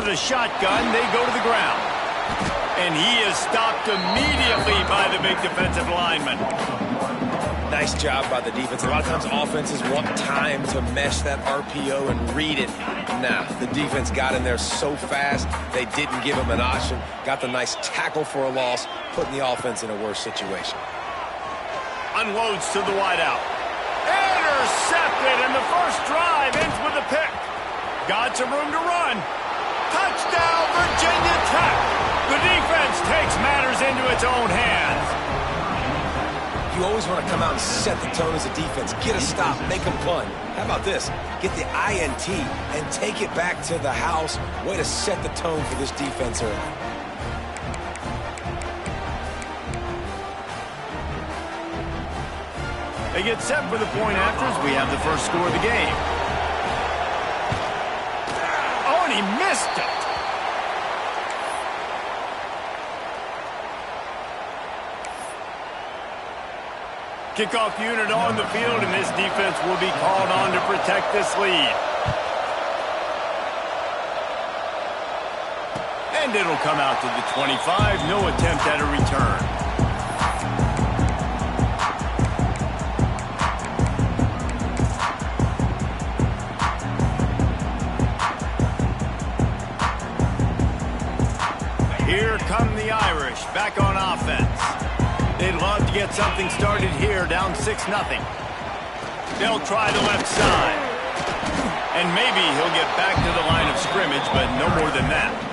of the shotgun. They go to the ground. And he is stopped immediately by the big defensive lineman. Nice job by the defense. A lot of times offenses want time to mesh that RPO and read it. Nah, the defense got in there so fast, they didn't give him an option. Got the nice tackle for a loss, putting the offense in a worse situation. Unloads to the wideout. Intercepted, and the first drive ends with a pick. Got some room to run. Touchdown, Virginia Tech. The defense takes matters into its own hands. You always want to come out and set the tone as a defense. Get a stop, make them punt. How about this? Get the INT and take it back to the house. Way to set the tone for this defense early. They get set for the point after as we have the first score of the game. Oh, and he missed it. Kickoff unit on the field, and this defense will be called on to protect this lead. And it'll come out to the 25. No attempt at a return. Here come the Irish back on offense. They'd love to get something started here, down 6-0. They'll try the left side. And maybe he'll get back to the line of scrimmage, but no more than that.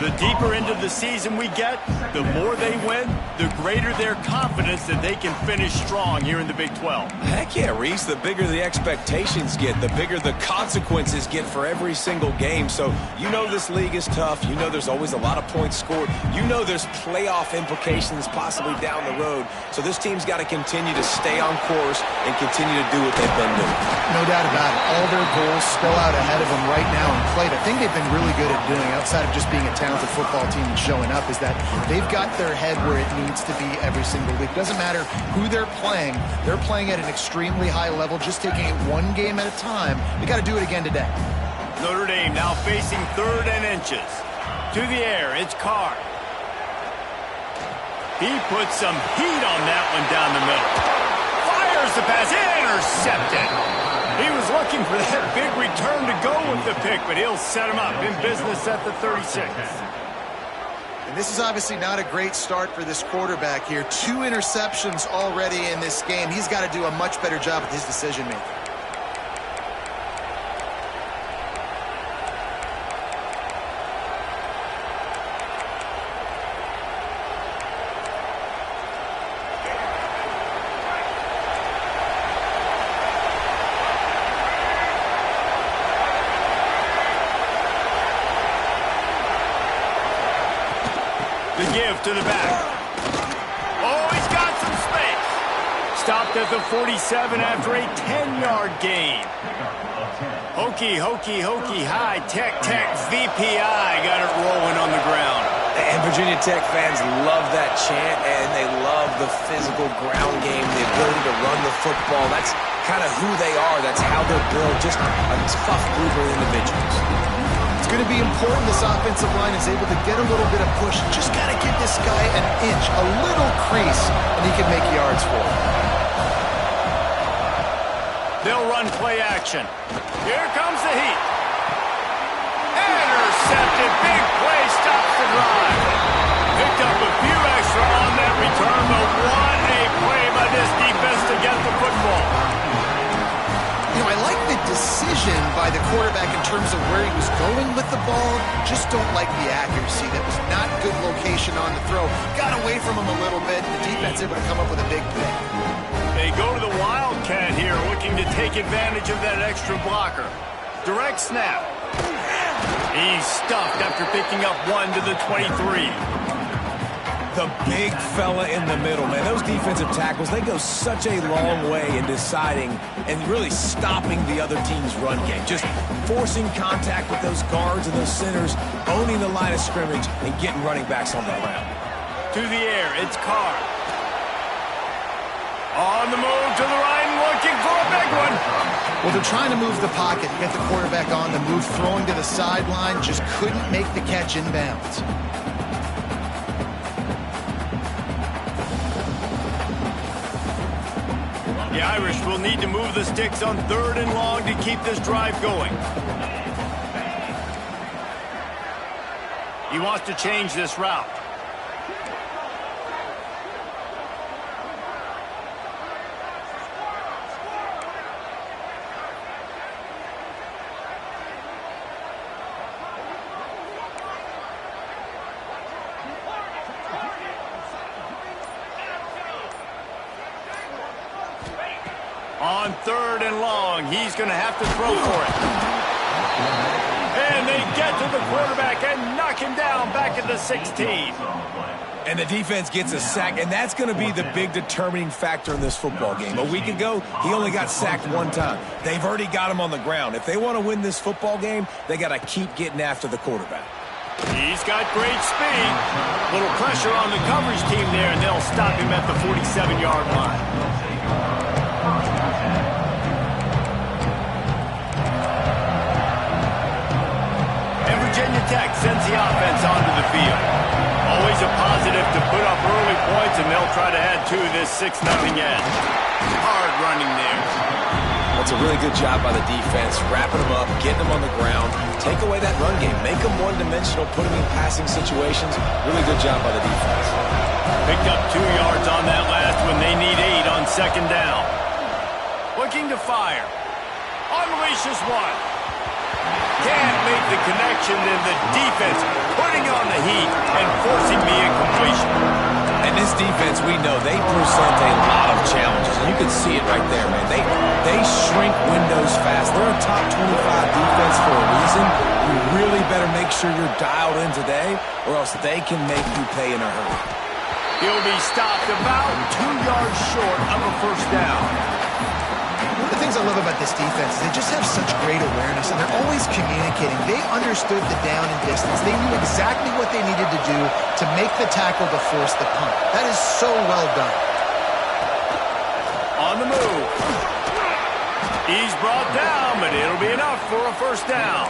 The deeper into the season we get, the more they win, the greater their confidence that they can finish strong here in the Big 12. Heck yeah, Reese. The bigger the expectations get, the bigger the consequences get for every single game. So you know this league is tough. You know there's always a lot of points scored. You know there's playoff implications possibly down the road. So this team's got to continue to stay on course and continue to do what they've been doing. No doubt about it. All their goals still out ahead of them right now in play. The thing they've been really good at doing, outside of just being a talented football team and showing up, is that they've got their head where it needs to be every single week. Doesn't matter who they're playing at an extremely high level, just taking it one game at a time. They got to do it again today. Notre Dame now facing 3rd and inches. To the air, it's Carr. He puts some heat on that one down the middle. Fires the pass, intercepted. He was looking for that big return to go with the pick, but he'll set him up in business at the 36. And this is obviously not a great start for this quarterback here. 2 interceptions already in this game. He's got to do a much better job with his decision-making. The give to the back. Oh, he's got some space. Stopped at the 47 after a 10-yard gain. Hokey, high-tech, VPI got it rolling on the ground. And Virginia Tech fans love that chant, and they love the physical ground game, the ability to run the football. That's kind of who they are. That's how they're built, just a tough group of individuals. It's going to be important this offensive line is able to get a little bit of push. Just got to give this guy an inch, a little crease, and he can make yards for it. They'll run play action. Here comes the heat. Intercepted. Big play stops the drive. Picked up a few extra on that return, but what a play by this defense to get the football. You know, I like the decision by the quarterback in terms of where he was going with the ball. Just don't like the accuracy. That was not good location on the throw. Got away from him a little bit. The defense able to come up with a big play. They go to the Wildcat here, looking to take advantage of that extra blocker. Direct snap. He's stuffed after picking up 1 to the 23. The big fella in the middle, man. Those defensive tackles, they go such a long way in deciding and really stopping the other team's run game. Just forcing contact with those guards and those centers, owning the line of scrimmage, and getting running backs on the ground. To the air, it's Carr. On the move to the right and looking for a big one. Well, they're trying to move the pocket, get the quarterback on the move, throwing to the sideline, just couldn't make the catch inbounds. The Irish will need to move the sticks on 3rd and long to keep this drive going. He wants to change this route. On 3rd and long, he's going to have to throw for it. And they get to the quarterback and knock him down back at the 16. And the defense gets a sack, and that's going to be the big determining factor in this football game. A week ago, he only got sacked 1 time. They've already got him on the ground. If they want to win this football game, they got to keep getting after the quarterback. He's got great speed. Little pressure on the coverage team there, and they'll stop him at the 47-yard line. Virginia Tech sends the offense onto the field. Always a positive to put up early points, and they'll try to add to this 6-0 end. Hard running there. That's a really good job by the defense, wrapping them up, getting them on the ground, take away that run game, make them one-dimensional, put them in passing situations. Really good job by the defense. Picked up 2 yards on that last when they need 8 on 2nd down. Looking to fire. Unleashes one. Can't make the connection, and the defense putting on the heat and forcing the incompletion. And this defense, we know, they present a lot of challenges. And you can see it right there, man. They shrink windows fast. They're a top 25 defense for a reason. You really better make sure you're dialed in today, or else they can make you pay in a hurry. He'll be stopped about 2 yards short of a 1st down. One of the things I love about this defense is they just have such great awareness, and they're always communicating. They understood the down and distance. They knew exactly what they needed to do to make the tackle to force the punt. That is so well done. On the move. He's brought down, but it'll be enough for a 1st down.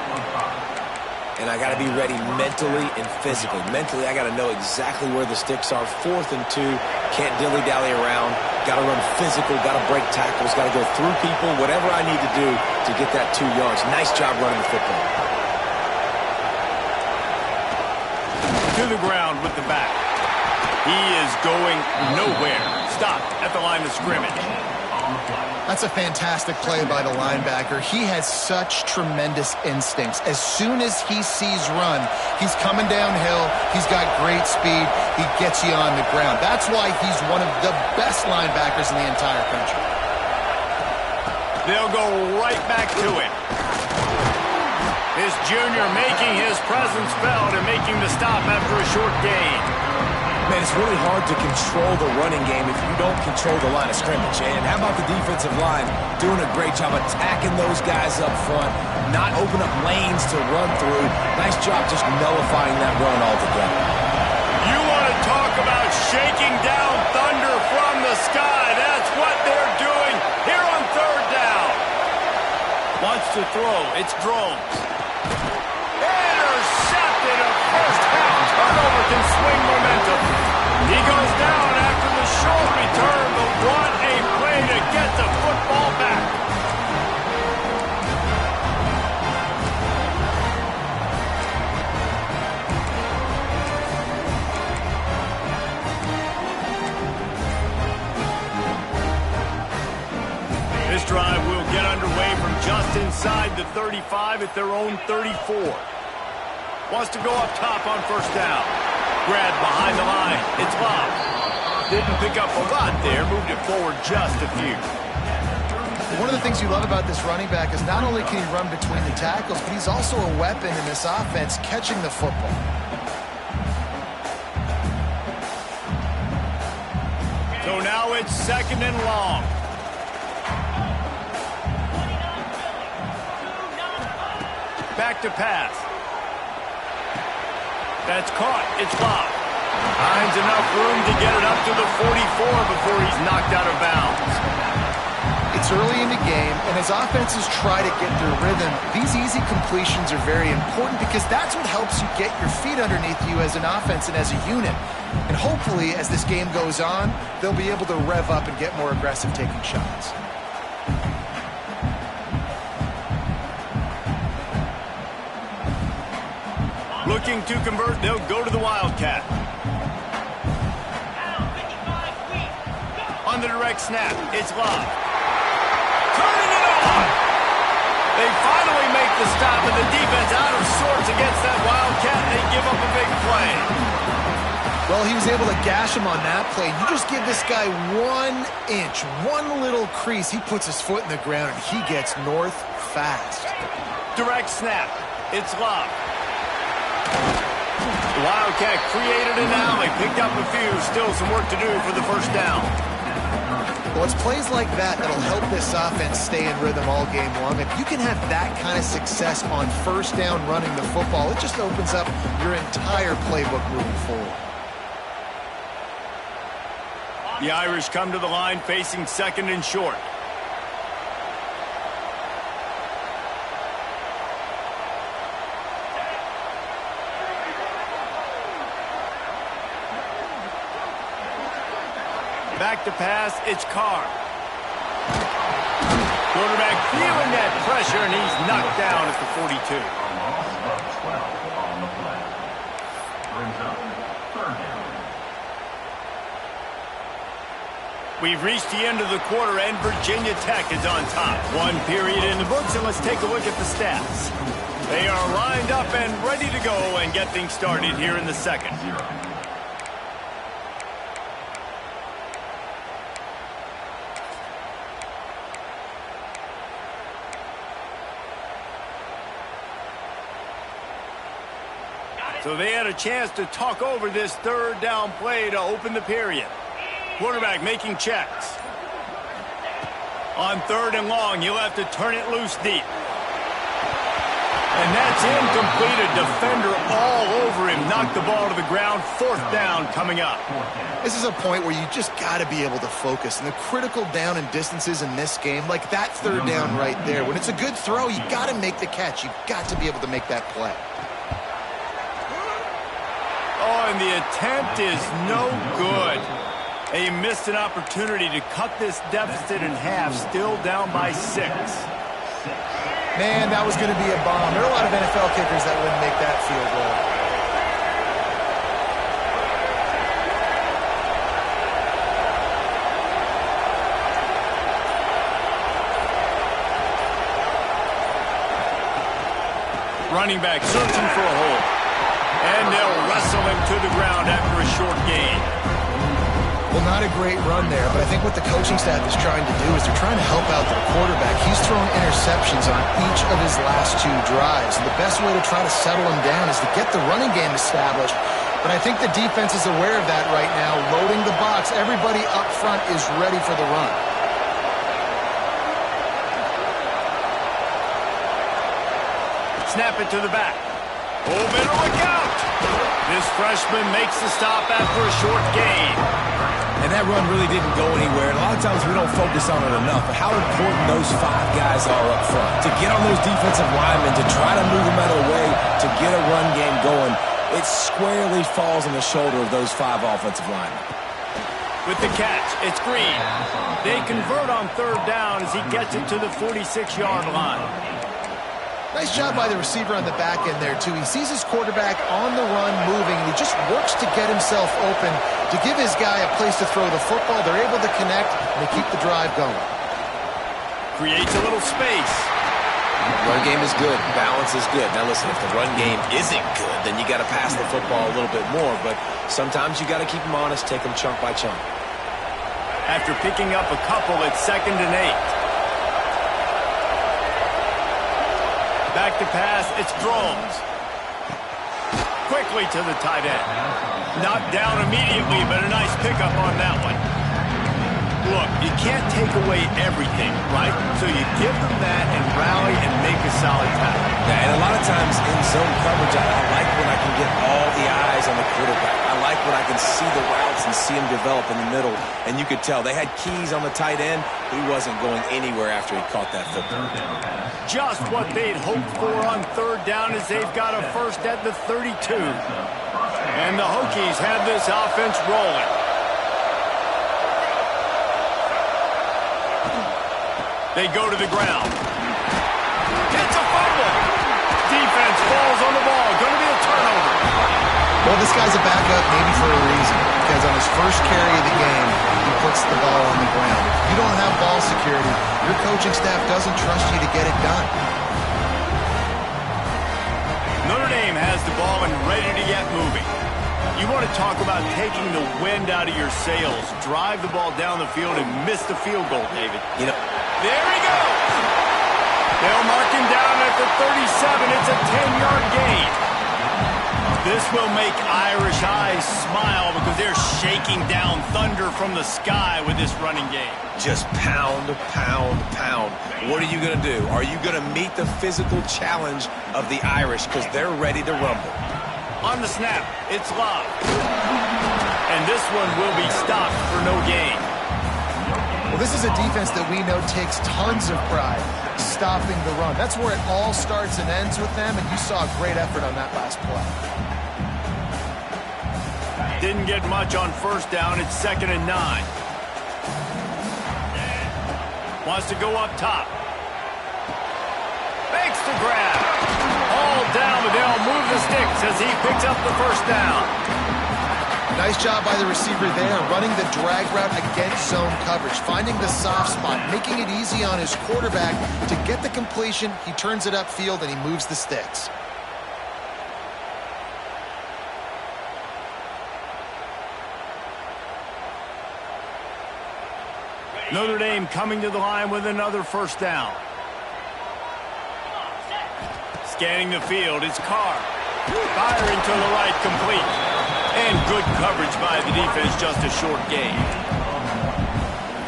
And I got to be ready mentally and physically. Mentally, I got to know exactly where the sticks are. 4th and 2. Can't dilly-dally around. Got to run physical. Got to break tackles. Got to go through people. Whatever I need to do to get that 2 yards. Nice job running the football. To the ground with the back. He is going nowhere. Stopped at the line of scrimmage. That's a fantastic play by the linebacker. He has such tremendous instincts. As soon as he sees run, he's coming downhill. He's got great speed. He gets you on the ground. That's why he's one of the best linebackers in the entire country. They'll go right back to him. This junior making his presence felt and making the stop after a short gain. Man, it's really hard to control the running game if you don't control the line of scrimmage. And how about the defensive line doing a great job attacking those guys up front, not open up lanes to run through. Nice job just nullifying that run altogether. You want to talk about shaking down thunder from the sky. That's what they're doing here on 3rd down. Wants to throw. It's Drones. Intercepted. A 1st half turnover can swing momentum. He goes down after the short return, but what a play to get the football back. This drive will get underway from just inside the 35 at their own 34. Wants to go up top on 1st down. Grab behind the line. It's Bob. Didn't pick up a lot there. Moved it forward just a few. One of the things you love about this running back is not only can he run between the tackles, but he's also a weapon in this offense catching the football. So now it's 2nd and long. Back to pass. That's caught. It's Bob. Finds enough room to get it up to the 44 before he's knocked out of bounds. It's It's early in the game, and as offenses try to get their rhythm, these easy completions are very important because that's what helps you get your feet underneath you as an offense and as a unit. And hopefully, as this game goes on, they'll be able to rev up and get more aggressive taking shots. Looking to convert, they'll go to the Wildcat. On the direct snap, it's Love. Turning it on! They finally make the stop, and the defense out of sorts against that Wildcat, and they give up a big play. Well, he was able to gash him on that play. You just give this guy 1 inch, one little crease, he puts his foot in the ground, and he gets north fast. Direct snap, it's Love. The Wildcat created an alley, picked up a few, still some work to do for the first down. Well, it's plays like that that'll help this offense stay in rhythm all game long. If you can have that kind of success on first down running the football, it just opens up your entire playbook moving forward. The Irish come to the line facing second and short. Back to pass, it's Carr. Quarterback feeling that pressure, and he's knocked down at the 42. We've reached the end of the quarter, and Virginia Tech is on top. One period in the books, and let's take a look at the stats. They are lined up and ready to go and get things started here in the second. So they had a chance to talk over this third down play to open the period. Quarterback making checks. On third and long, you'll have to turn it loose deep. And that's incomplete. A defender all over him. Knocked the ball to the ground. Fourth down coming up. This is a point where you just got to be able to focus. And the critical down and distances in this game, like that third down right there, when it's a good throw, you got to make the catch. You've got to be able to make that play. Oh, and the attempt is no good. They missed an opportunity to cut this deficit in half, still down by 6. Man, that was going to be a bomb. There are a lot of NFL kickers that wouldn't make that field goal. Running back searching for a hole. And they'll wrestle him to the ground after a short gain. Well, not a great run there, but I think what the coaching staff is trying to do is they're trying to help out their quarterback. He's thrown interceptions on each of his last 2 drives. And the best way to try to settle him down is to get the running game established. But I think the defense is aware of that right now, loading the box. Everybody up front is ready for the run. Snap it to the back. Oh, better look out! This freshman makes the stop after a short gain. And that run really didn't go anywhere. And a lot of times we don't focus on it enough, but how important those 5 guys are up front. To get on those defensive linemen, to try to move them out of the way, to get a run game going, it squarely falls on the shoulder of those 5 offensive linemen. With the catch, it's Green. They convert on third down as he gets it to the 46-yard line. Nice job by the receiver on the back end there, too. He sees his quarterback on the run moving, and he just works to get himself open to give his guy a place to throw the football. They're able to connect, and they keep the drive going. Creates a little space. Run game is good. Balance is good. Now, listen, if the run game isn't good, then you got to pass the football a little bit more. But sometimes you got to keep them honest, take them chunk by chunk. After picking up a couple, it's 2nd and 8. Back to pass, it's Drones. Quickly to the tight end. Knocked down immediately, but a nice pickup on that one. Look, you can't take away everything, right? So you give them that and rally and make a solid tackle. Yeah, and a lot of times in zone coverage, I like when I can get all the eyes on the quarterback. I like when I can see the routes and see them develop in the middle. And you could tell they had keys on the tight end. He wasn't going anywhere after he caught that football. Just what they'd hoped for on third down as they've got a first at the 32. And the Hokies have this offense rolling. They go to the ground. It's a fumble. Defense falls on the ball. Going to be a turnover. Well, this guy's a backup maybe for a reason, because on his first carry of the game, he puts the ball on the ground. If you don't have ball security, your coaching staff doesn't trust you to get it done. Notre Dame has the ball and ready to get moving. You want to talk about taking the wind out of your sails. Drive the ball down the field and miss the field goal, David. You know, there he goes. They'll mark him down at the 37. It's a 10-yard gain. This will make Irish eyes smile because they're shaking down thunder from the sky with this running game. just pound, pound, pound. What are you going to do? Are you going to meet the physical challenge of the Irish because they're ready to rumble? On the snap, it's Love. And this one will be stopped for no gain. Well, this is a defense that we know takes tons of pride stopping the run. That's where it all starts and ends with them, and you saw a great effort on that last play. Didn't get much on first down. It's 2nd and 9. Wants to go up top. Makes the grab. All down, but they'll move the sticks as he picks up the first down. Nice job by the receiver there, running the drag route against zone coverage, finding the soft spot, making it easy on his quarterback to get the completion. He turns it upfield and he moves the sticks. Notre Dame coming to the line with another first down. Scanning the field, it's Carr. Firing to the right, complete. And good coverage by the defense, just a short gain.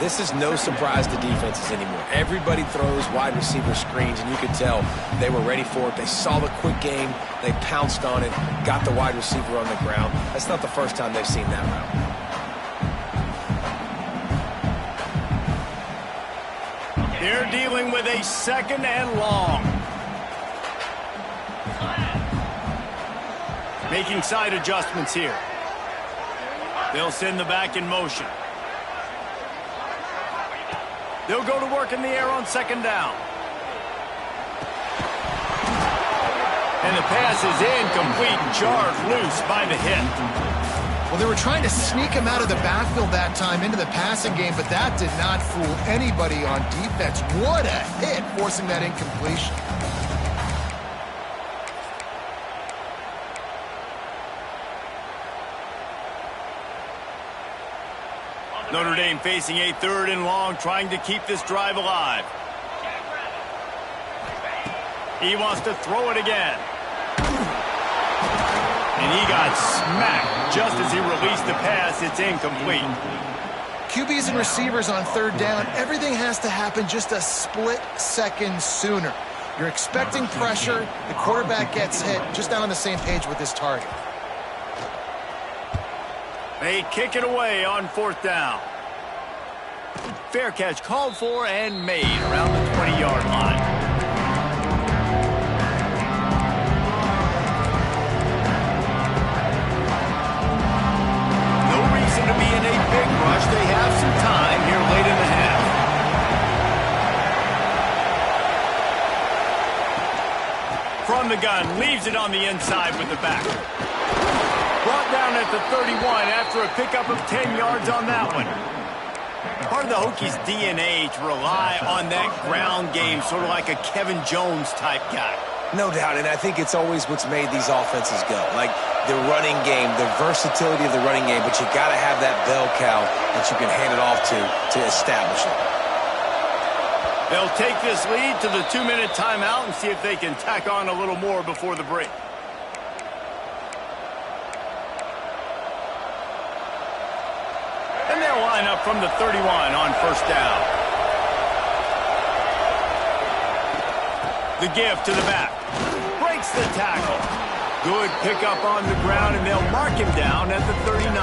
This is no surprise to defenses anymore. Everybody throws wide receiver screens, and you could tell they were ready for it. They saw the quick game. They pounced on it, got the wide receiver on the ground. That's not the first time they've seen that route. They're dealing with a 2nd and long. Making side adjustments here. They'll send the back in motion. They'll go to work in the air on 2nd down. And the pass is incomplete, jarred loose by the hit. Well, they were trying to sneak him out of the backfield that time into the passing game, but that did not fool anybody on defense. What a hit, forcing that incompletion. Notre Dame facing a 3rd and long, trying to keep this drive alive. He wants to throw it again. And he got smacked just as he released the pass. It's incomplete. QBs and receivers on 3rd down, everything has to happen just a split second sooner. You're expecting pressure, the quarterback gets hit, just not on the same page with his target. They kick it away on 4th down. Fair catch called for and made around the 20-yard line. No reason to be in a big rush. They have some time here late in the half. From the gun, leaves it on the inside with the back. Brought down at the 31 after a pickup of 10 yards on that one. Part of the Hokies' DNA to rely on that ground game, sort of like a Kevin Jones type guy. No doubt, and I think it's always what's made these offenses go. Like the running game, the versatility of the running game, but you got to have that bell cow that you can hand it off to establish it. They'll take this lead to the 2-minute timeout and see if they can tack on a little more before the break. And they'll line line up from the 31 on first down. The give to the back. Breaks the tackle. Good pickup on the ground, and they'll mark him down at the 39.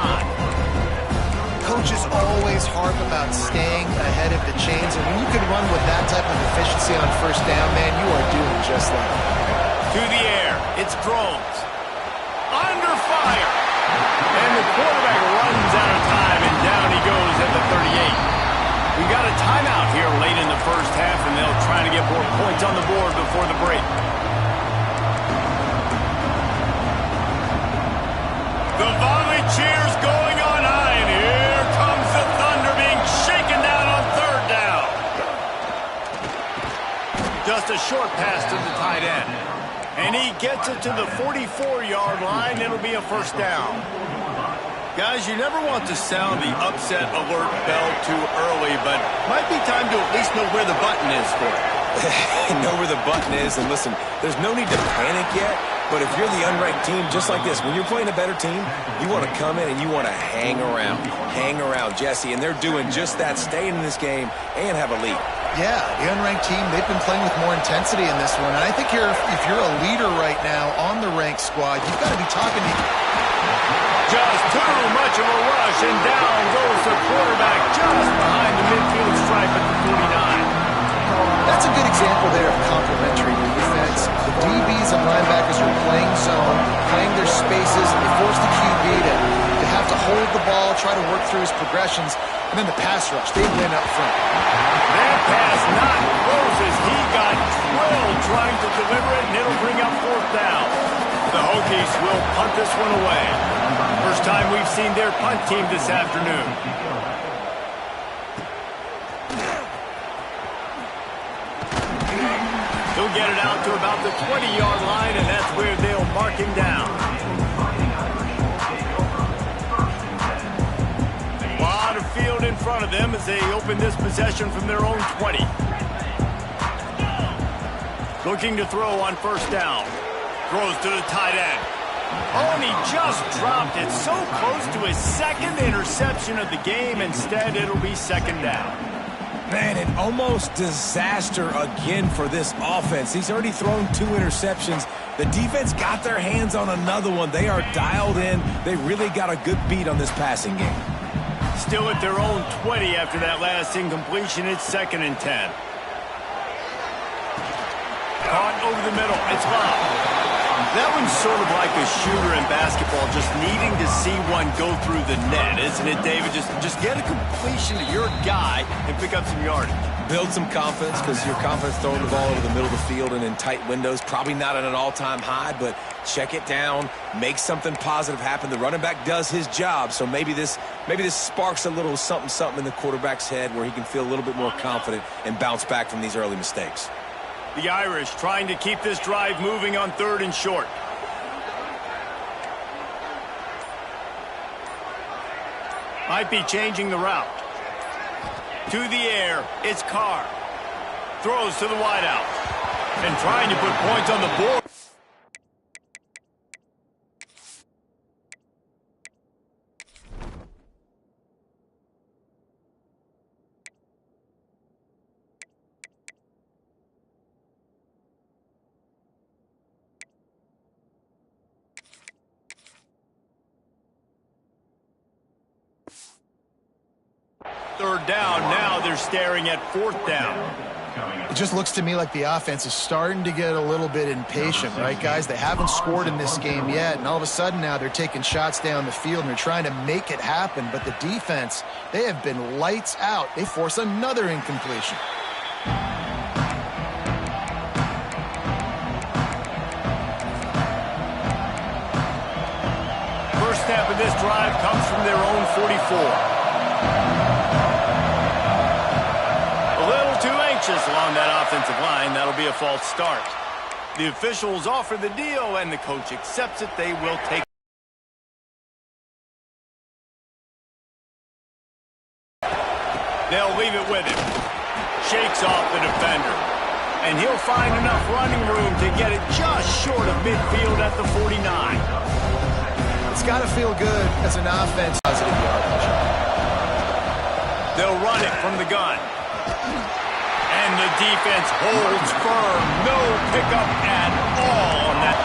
Coaches always harp about staying ahead of the chains, and when you can run with that type of efficiency on first down, man, you are doing just that. To the air, it's Drones. Under fire. And the quarterback runs out of time, and down he goes at the 38. We got a timeout here late in the first half, and they'll try to get more points on the board before the break. The volley cheers going on high, and here comes the Thunder being shaken down on third down. Just a short pass to the tight end. And he gets it to the 44-yard line. It'll be a first down. Guys, you never want to sound the upset alert bell too early, but might be time to at least know where the button is for it. Know where the button is, and listen, there's no need to panic yet, but if you're the unranked team, just like this, when you're playing a better team, you want to come in and you want to hang around, Jesse, and they're doing just that, staying in this game and have a lead. Yeah, the unranked team, they've been playing with more intensity in this one, and I think if you're a leader right now on the ranked squad, you've got to be talking to just too much of a rush, and down goes the quarterback just behind the midfield stripe at the 49. That's a good example there of complementary defense. The DBs and linebackers are playing zone, playing their spaces, and they force the QB to have to hold the ball, try to work through his progressions, and then the pass rush, they win up front. That pass not close as he got drilled trying to deliver it, and it'll bring up fourth down. The Hokies will punt this one away. First time we've seen their punt team this afternoon. He'll get it out to about the 20-yard line, and that's where they'll mark him down. A lot of field in front of them as they open this possession from their own 20. Looking to throw on first down. Throws to the tight end. Oh, and he just dropped it so close to his second interception of the game. Instead, it'll be second down. Man, an almost disaster again for this offense. He's already thrown 2 interceptions. The defense got their hands on another one. They are dialed in. They really got a good beat on this passing game. Still at their own 20 after that last incompletion. It's 2nd and 10. Caught over the middle. It's fouled. That one's sort of like a shooter in basketball, just needing to see one go through the net, isn't it, David? Just get a completion to your guy and pick up some yardage. Build some confidence, because your confidence throwing the ball over the middle of the field and in tight windows, probably not at an all-time high, but check it down, make something positive happen. The running back does his job, so maybe this sparks a little something in the quarterback's head where he can feel a little bit more confident and bounce back from these early mistakes. The Irish trying to keep this drive moving on 3rd and short. Might be changing the route. To the air, it's Carr. Throws to the wideout. And trying to put points on the board. Third down, now they're staring at 4th down. It just looks to me like the offense is starting to get a little bit impatient, right, guys? They haven't scored in this game yet, and all of a sudden now they're taking shots down the field and they're trying to make it happen. But the defense, they have been lights out. They force another incompletion. First snap of this drive comes from their own 44. Along that offensive line, that'll be a false start. The officials offer the deal, and the coach accepts it. They will take. They'll leave it with him. Shakes off the defender. And he'll find enough running room to get it just short of midfield at the 49. It's got to feel good as an offense. Positive yardage. They'll run it from the gun. And the defense holds firm. No pickup at all on that.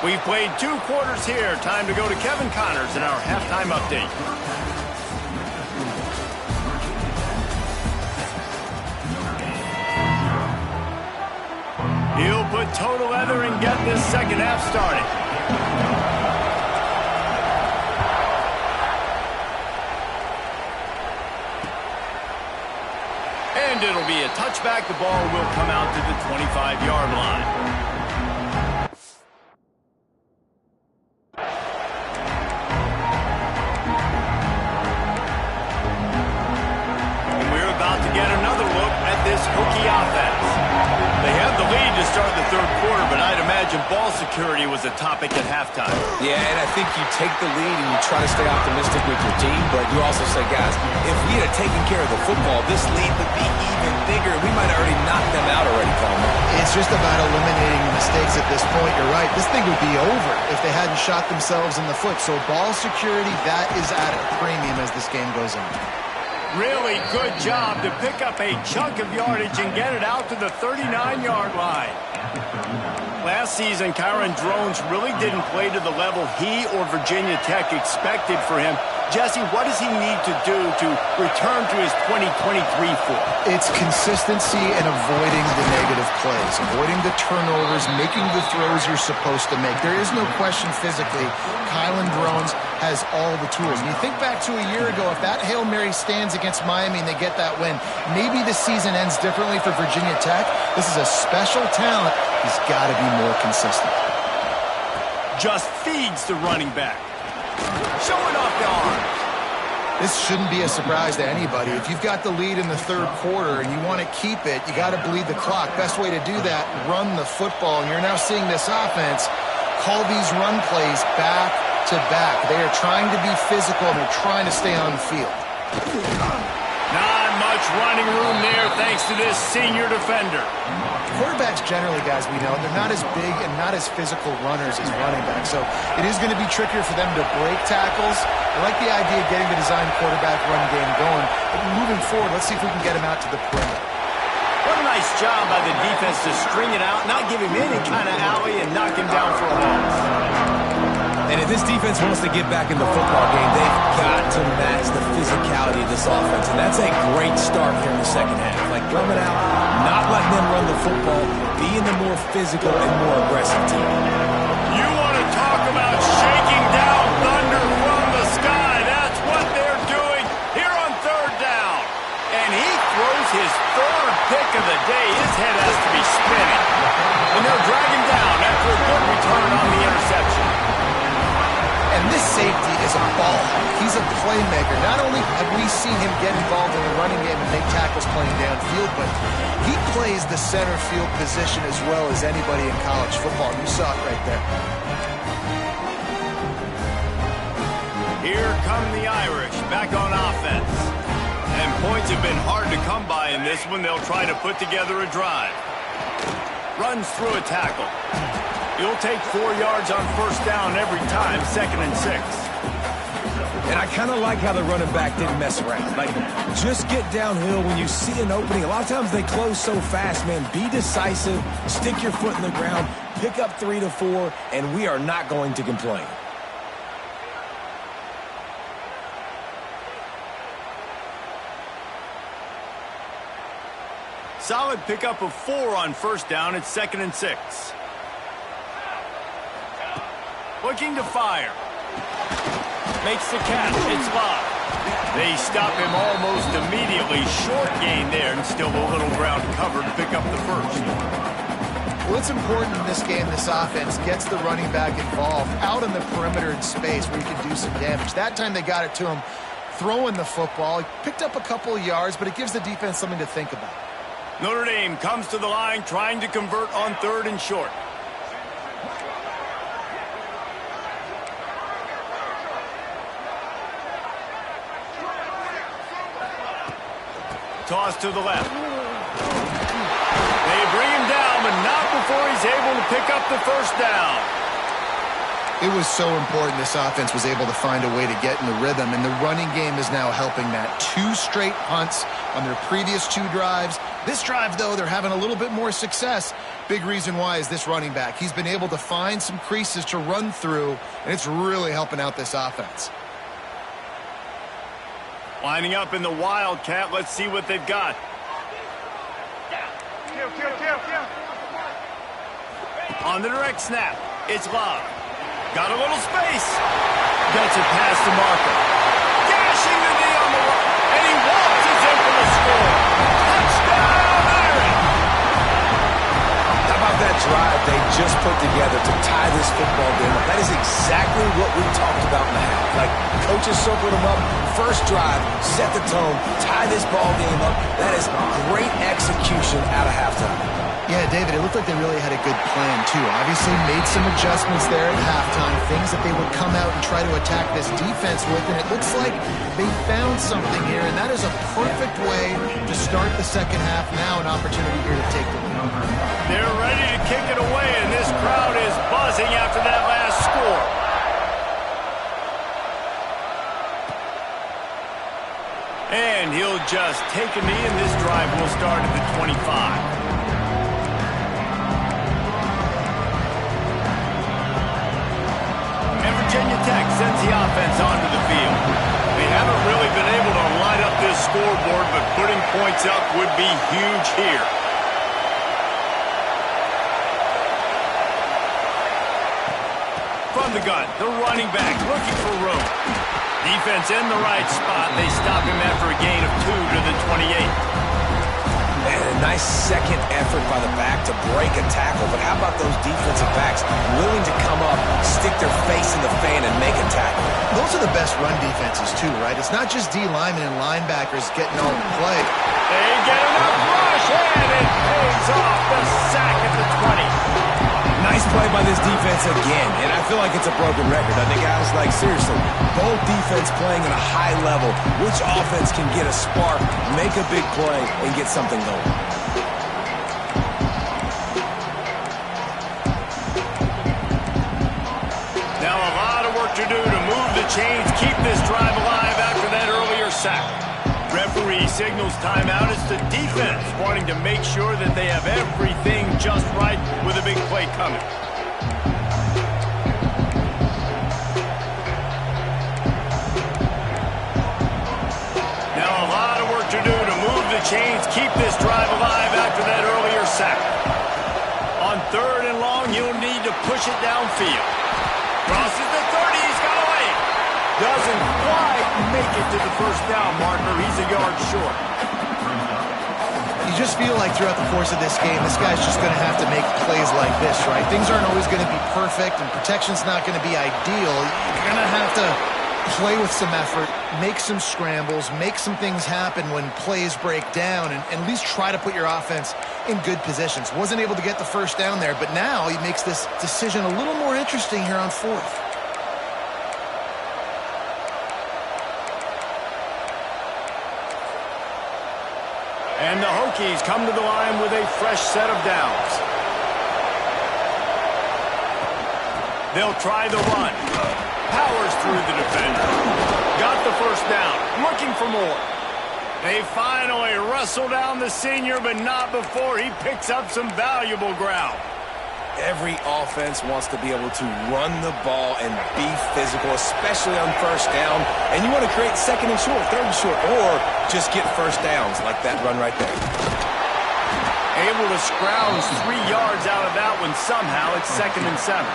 We've played 2 quarters here. Time to go to Kevin Connors in our halftime update. He'll put toe to leather and get this second half started. And it'll be a touchback. The ball will come out to the 25-yard line. And we're about to get another look at this Hokie offense. They had the lead to start the 3rd quarter, but I'd imagine ball security was a topic at halftime. Yeah, and I think you take the lead and you try to stay optimistic with your team, but you also say, guys, if we had taken care of the football, this lead would be even bigger. We might have already knocked them out already, Coleman. It's just about eliminating the mistakes at this point. You're right. This thing would be over if they hadn't shot themselves in the foot. So ball security, that is at a premium as this game goes on. Really good job to pick up a chunk of yardage and get it out to the 39-yard line. Last season, Kyron Drones really didn't play to the level he or Virginia Tech expected for him. Jesse, what does he need to do to return to his 2023 form? It's consistency and avoiding the negative plays, avoiding the turnovers, making the throws you're supposed to make. There is no question physically, Kyron Drones has all the tools. And you think back to a year ago, if that Hail Mary stands against Miami and they get that win, maybe the season ends differently for Virginia Tech. This is a special talent. He's got to be more consistent. Just feeds the running back. Showing off the arms. This shouldn't be a surprise to anybody. If you've got the lead in the 3rd quarter and you want to keep it, you got to bleed the clock. Best way to do that, run the football. And you're now seeing this offense call these run plays back to back. They are trying to be physical and they're trying to stay on the field. Not much running room there thanks to this senior defender. Quarterbacks generally, guys, we know, they're not as big and not as physical runners as running backs. So it is going to be trickier for them to break tackles. I like the idea of getting the design quarterback run game going. But moving forward, let's see if we can get him out to the perimeter. What a nice job by the defense to string it out, not give him any kind of alley, and knock him down for a loss. And if this defense wants to get back in the football game, they've got to match the physicality of this offense. And that's a great start here in the second half. Like coming out, not letting them run the football, being the more physical and more aggressive team. You want to talk about shaking down thunder from the sky. That's what they're doing here on 3rd down. And he throws his 3rd pick of the day. His head has to be spinning. And they'll drag him down after a good return on the interception. And this safety is a ball hawk. He's a playmaker. Not only have we seen him get involved in the running game and make tackles playing downfield, but he plays the center field position as well as anybody in college football. You saw it right there. Here come the Irish back on offense. And points have been hard to come by in this one. They'll try to put together a drive. Runs through a tackle. He'll take 4 yards on 1st down every time, 2nd and 6. And I kind of like how the running back didn't mess around. Like, just get downhill when you see an opening. A lot of times they close so fast, man. Be decisive, stick your foot in the ground, pick up 3 to 4, and we are not going to complain. Solid pickup of 4 on 1st down. It's 2nd and 6. Looking to fire. Makes the catch. It's locked. They stop him almost immediately. Short gain there, and still a little ground covered to pick up the 1st. Well, it's important in this game, this offense gets the running back involved out in the perimeter in space where you can do some damage. That time they got it to him throwing the football. He picked up a couple of yards, but it gives the defense something to think about. Notre Dame comes to the line trying to convert on 3rd and short. Toss to the left. They bring him down, but not before he's able to pick up the 1st down. It was so important this offense was able to find a way to get in the rhythm, and the running game is now helping that. 2 straight punts on their previous 2 drives. This drive, though, they're having a little bit more success. Big reason why is this running back. He's been able to find some creases to run through, and it's really helping out this offense. Lining up in the Wildcat. Let's see what they've got. On the direct snap, it's Love. Got a little space. Gets it past the marker. Dashing the knee on the right. And he waltzes in for the score. Touchdown, Irish! How about that drive they just put together to tie this football game up? That is exactly what we talked about in the half. Like, coaches circled them up. First drive, set the tone, tie this ball game up. That is great execution out of halftime. Yeah, David, it looked like they really had a good plan, too. Obviously made some adjustments there at halftime, things that they would come out and try to attack this defense with, and it looks like they found something here, and that is a perfect way to start the second half. Now an opportunity here to take the lead. They're ready to kick it away, and this crowd is buzzing after that last score. And he'll just take a knee, and this drive will start at the 25. Virginia Tech sends the offense onto the field. They haven't really been able to line up this scoreboard, but putting points up would be huge here. From the gun, the running back looking for room. Defense in the right spot. They stop him after a gain of 2 to the 28. And a nice second effort by the back to break a tackle. But how about those defensive backs willing to come up, stick their face in the fan, and make a tackle? Those are the best run defenses, too, right? It's not just D linemen and linebackers getting all the play. They get enough rush, and it pays off. The sack at the 20. Nice play by this defense again, and I feel like it's a broken record. I think guys, like, seriously, both defense playing at a high level. Which offense can get a spark, make a big play, and get something going? Now a lot of work to do to move the chains, keep this drive alive after that earlier sack. Referee signals timeout. It's the defense wanting to make sure that they have everything just right with a big play coming. Now a lot of work to do to move the chains, keep this drive alive after that earlier sack. On 3rd and long, you'll need to push it downfield. Crosses the 30, he's got away. Doesn't quite make it to the first down marker. He's a yard short. You just feel like throughout the course of this game, this guy's just going to have to make plays like this, right? Things aren't always going to be perfect, and protection's not going to be ideal. You're going to have to play with some effort, make some scrambles, make some things happen when plays break down, and at least try to put your offense in good positions. Wasn't able to get the first down there, but now he makes this decision a little more interesting here on 4th. And the Hokies come to the line with a fresh set of downs. They'll try the run. Powers through the defender. Got the first down. Looking for more. They finally wrestle down the senior, but not before he picks up some valuable ground. Every offense wants to be able to run the ball and be physical, especially on first down. And you want to create 2nd and short, 3rd and short, or just get first downs like that run right there. Able to scrounge 3 yards out of that one somehow. It's 2nd and 7.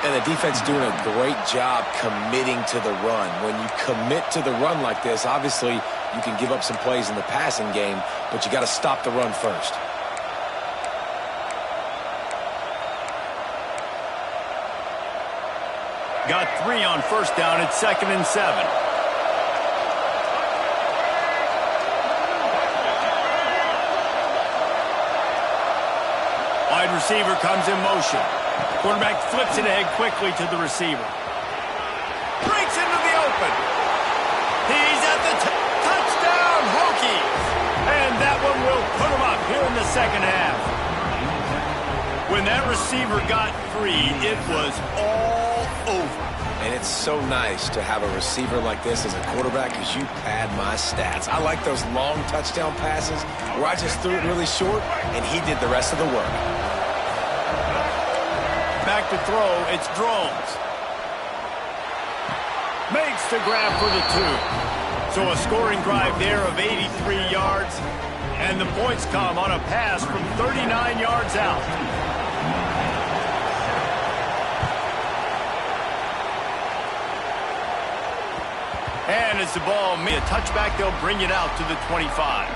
And the defense doing a great job committing to the run. When you commit to the run like this, obviously you can give up some plays in the passing game, but you got to stop the run first. Got 3 on first down. It's 2nd and 7. Wide receiver comes in motion. Quarterback flips it ahead quickly to the receiver. Breaks into the open. He's at the touchdown, Hokies. And that one will put him up here in the second half. When that receiver got free, it was all over. And it's so nice to have a receiver like this as a quarterback because you pad my stats. I like those long touchdown passes where I just threw it really short and he did the rest of the work. Back to throw, it's Drones. Makes the grab for the 2. So a scoring drive there of 83 yards. And the points come on a pass from 39 yards out. And as the ball made a touchback, they'll bring it out to the 25.